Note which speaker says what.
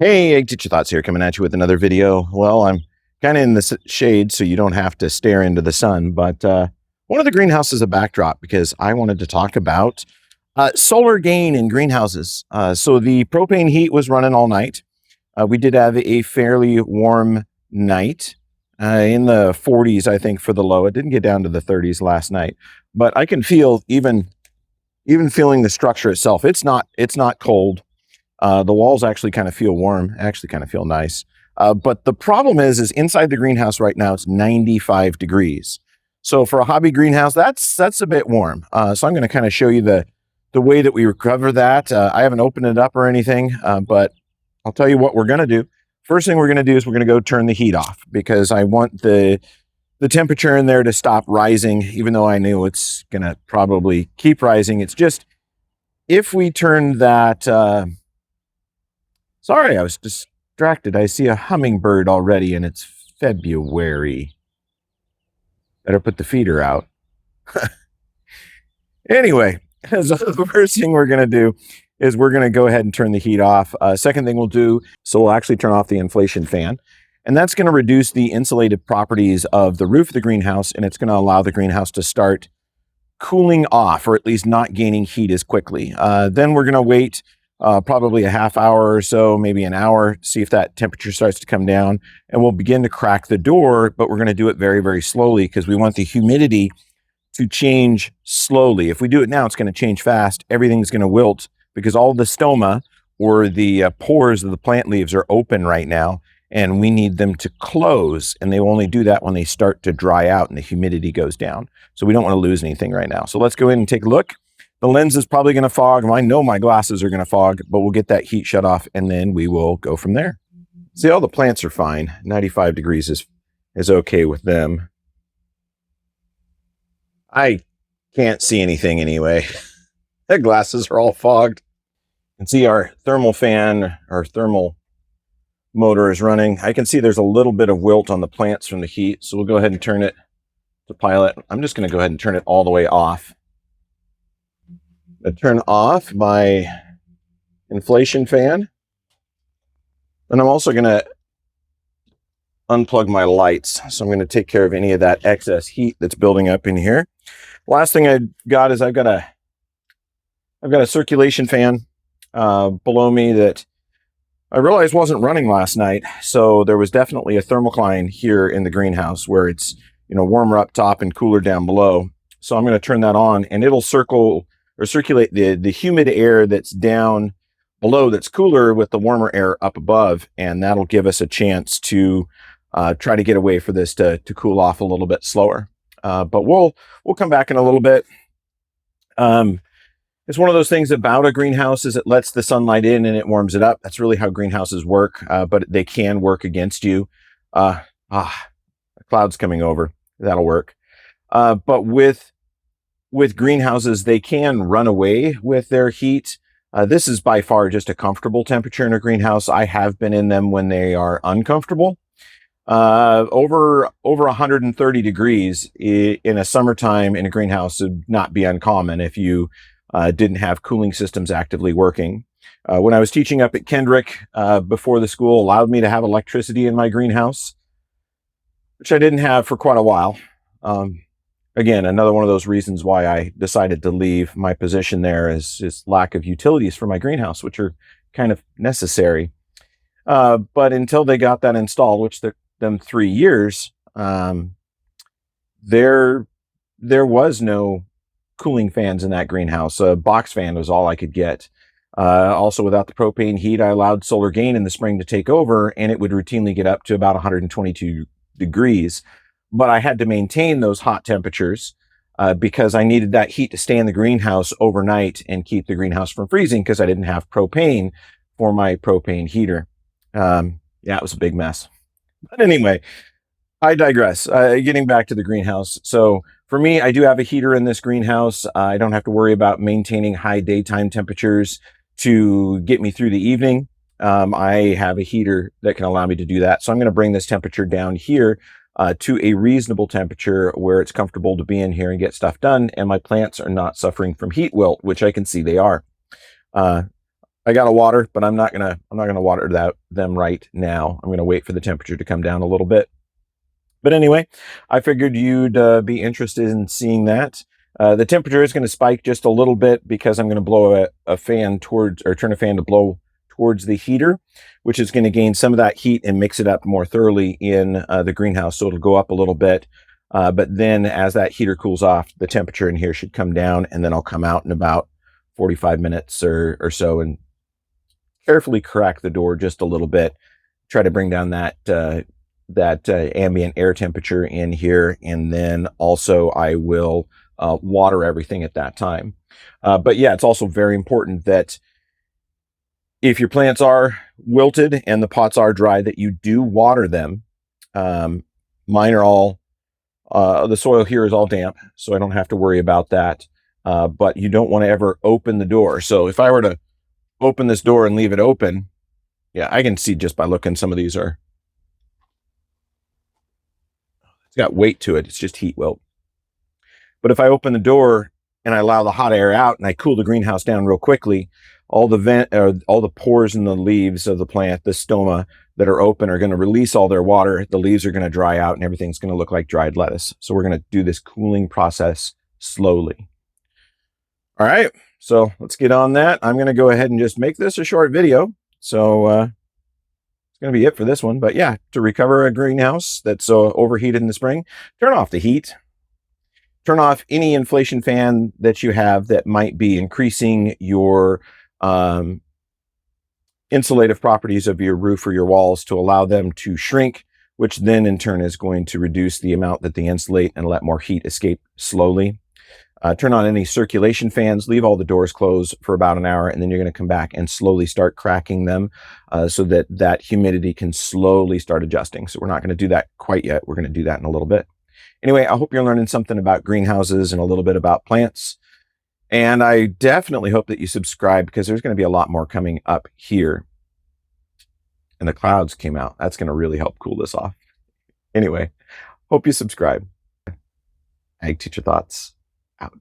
Speaker 1: Hey, Get Your Thoughts here, coming at you with another video. Well, I'm kind of in the shade, so you don't have to stare into the sun, but one of the greenhouses is a backdrop because I wanted to talk about solar gain in greenhouses. So the propane heat was running all night. We did have a fairly warm night, in the 40s, I think, for the low. It didn't get down to the 30s last night, but I can feel even feeling the structure itself. It's not cold. The walls actually kind of feel warm, actually kind of feel nice. But the problem is inside the greenhouse right now, it's 95 degrees. So for a hobby greenhouse, that's a bit warm. So I'm going to kind of show you the way that we recover that. I haven't opened it up or anything, but I'll tell you what we're going to do. First thing we're going to do is we're going to go turn the heat off because I want the temperature in there to stop rising, even though I knew it's going to probably keep rising. It's just, if we turn that, sorry, I was distracted. I see a hummingbird already, and it's February. Better put the feeder out. Anyway, so the first thing we're going to do is we're going to go ahead and turn the heat off. Second thing we'll do, so we'll actually turn off the inflation fan, and that's going to reduce the insulated properties of the roof of the greenhouse, and it's going to allow the greenhouse to start cooling off, or at least not gaining heat as quickly. Then we're going to wait probably a half hour or so, maybe an hour, see if that temperature starts to come down, and we'll begin to crack the door, but we're going to do it very, very slowly because we want the humidity to change slowly. If we do it now, it's going to change fast. Everything's going to wilt because all the stoma, or the pores of the plant leaves, are open right now, and we need them to close, and they will only do that when they start to dry out and the humidity goes down. So we don't want to lose anything right now. So let's go in and take a look. The lens is probably going to fog. I know my glasses are going to fog, but we'll get that heat shut off, and then we will go from there. See, all the plants are fine. 95 degrees is okay with them. I can't see anything anyway. The glasses are all fogged. You can see our thermal fan, our thermal motor is running. I can see there's a little bit of wilt on the plants from the heat, so we'll go ahead and turn it to pilot. I'm just going to go ahead and turn it all the way off. Turn off my inflation fan, and I'm also going to unplug my lights. So I'm going to take care of any of that excess heat that's building up in here. Last thing I got is I've got a circulation fan below me that I realized wasn't running last night. So there was definitely a thermocline here in the greenhouse where it's, warmer up top and cooler down below. So I'm going to turn that on, and it'll circulate the humid air that's down below that's cooler with the warmer air up above, and that'll give us a chance to try to get a way for this to cool off a little bit slower. But we'll come back in a little bit. It's one of those things about a greenhouse is it lets the sunlight in and it warms it up. That's really how greenhouses work, but they can work against you. A cloud's coming over. That'll work. But with greenhouses, they can run away with their heat. This is by far just a comfortable temperature in a greenhouse. I have been in them when they are uncomfortable. Over 130 degrees in a summertime in a greenhouse would not be uncommon if you didn't have cooling systems actively working. When I was teaching up at Kendrick, before the school allowed me to have electricity in my greenhouse, which I didn't have for quite a while. Again, another one of those reasons why I decided to leave my position there is lack of utilities for my greenhouse, which are kind of necessary. But until they got that installed, which took them 3 years, there was no cooling fans in that greenhouse. A box fan was all I could get. Also, without the propane heat, I allowed solar gain in the spring to take over, and it would routinely get up to about 122 degrees. But I had to maintain those hot temperatures because I needed that heat to stay in the greenhouse overnight and keep the greenhouse from freezing because I didn't have propane for my propane heater. Yeah, it was a big mess. But anyway, I digress. Getting back to the greenhouse. So for me, I do have a heater in this greenhouse. I don't have to worry about maintaining high daytime temperatures to get me through the evening. I have a heater that can allow me to do that. So I'm going to bring this temperature down here to a reasonable temperature where it's comfortable to be in here and get stuff done. And my plants are not suffering from heat wilt, which I can see they are. I got to water, but I'm not gonna water them right now. I'm gonna wait for the temperature to come down a little bit. But anyway, I figured you'd be interested in seeing that. The temperature is going to spike just a little bit because I'm going to blow a fan towards, or turn a fan to blow towards the heater, which is going to gain some of that heat and mix it up more thoroughly in the greenhouse. So it'll go up a little bit. But then as that heater cools off, the temperature in here should come down, and then I'll come out in about 45 minutes or so and carefully crack the door just a little bit, try to bring down that ambient air temperature in here, and then also I will water everything at that time. But yeah, it's also very important that if your plants are wilted and the pots are dry, that you do water them. Mine are all, the soil here is all damp, so I don't have to worry about that. But you don't want to ever open the door. So if I were to open this door and leave it open, yeah, I can see just by looking, some of these are, it's got weight to it. It's just heat wilt. But if I open the door and I allow the hot air out and I cool the greenhouse down real quickly, all the pores in the leaves of the plant, the stoma that are open, are going to release all their water. The leaves are going to dry out and everything's going to look like dried lettuce. So we're going to do this cooling process slowly. All right, so let's get on that. I'm going to go ahead and just make this a short video. So it's going to be it for this one. But yeah, to recover a greenhouse that's overheated in the spring, turn off the heat. Turn off any inflation fan that you have that might be increasing your insulative properties of your roof or your walls to allow them to shrink, which then in turn is going to reduce the amount that they insulate and let more heat escape slowly. Turn on any circulation fans, leave all the doors closed for about an hour, and then you're going to come back and slowly start cracking them so that that humidity can slowly start adjusting. So we're not going to do that quite yet. We're going to do that in a little bit. Anyway, I hope you're learning something about greenhouses and a little bit about plants. And I definitely hope that you subscribe, because there's going to be a lot more coming up here. And the clouds came out. That's going to really help cool this off. Anyway, hope you subscribe. Ag Teacher Thoughts out.